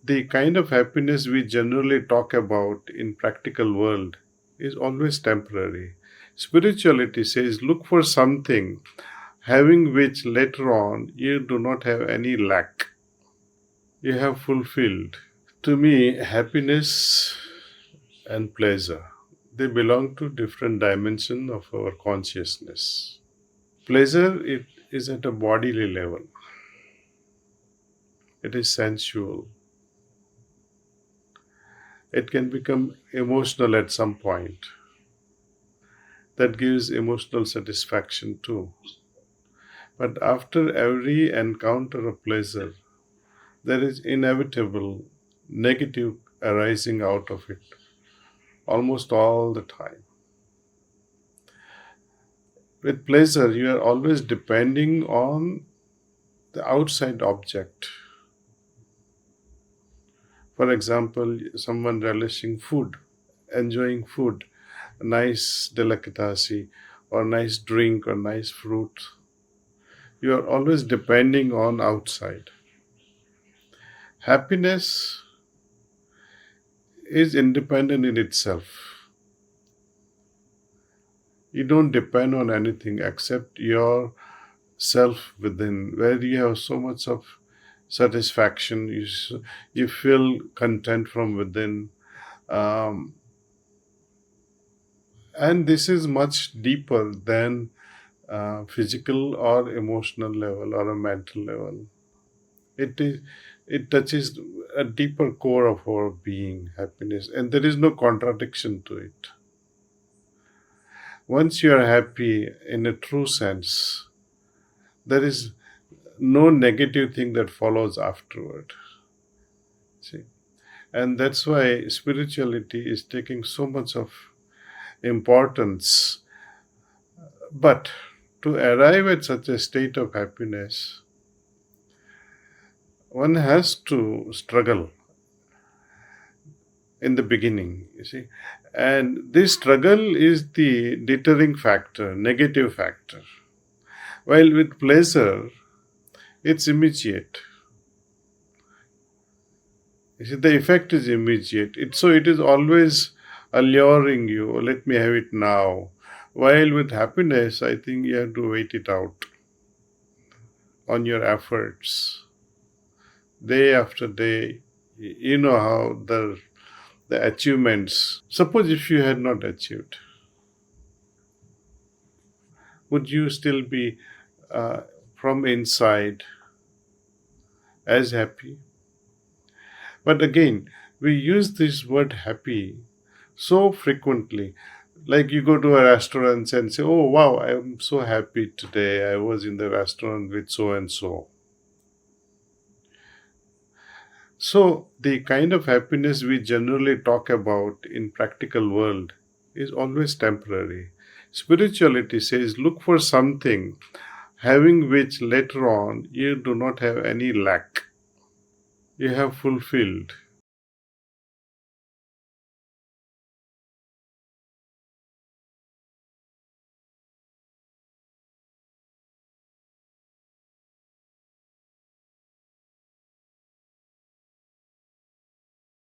the kind of happiness we generally talk about in practical world is always temporary. Spirituality says look for something having which later on you do not have any lack. You have fulfilled. To me, happiness and pleasure, they belong to different dimensions of our consciousness. Pleasure, it is at a bodily level. It is sensual. It can become emotional at some point. That gives emotional satisfaction too. But after every encounter of pleasure, there is inevitable negative arising out of it almost all the time. With pleasure, you are always depending on the outside object. For example, someone relishing food, enjoying food, a nice delicacy, or nice drink, or nice fruit. You are always depending on outside. Happiness is independent in itself. You don't depend on anything except yourself within, where you have so much of satisfaction, you feel content from within. And this is much deeper than physical or emotional level or a mental level. It touches a deeper core of our being, happiness, and there is no contradiction to it. Once you are happy in a true sense, there is no negative thing that follows afterward. See? And that's why spirituality is taking so much of importance. But to arrive at such a state of happiness, one has to struggle in the beginning, you see. And this struggle is the deterring factor, negative factor. While with pleasure, it's immediate. You see, the effect is immediate. So it is always alluring you, let me have it now. While with happiness, I think you have to wait it out on your efforts. Day after day, you know how the achievements. Suppose if you had not achieved, would you still be from inside as happy? But again, we use this word happy so frequently. Like you go to a restaurant and say, oh wow, I'm so happy today. I was in the restaurant with so and so. So the kind of happiness we generally talk about in practical world is always temporary. Spirituality says look for something having which later on you do not have any lack. You have fulfilled.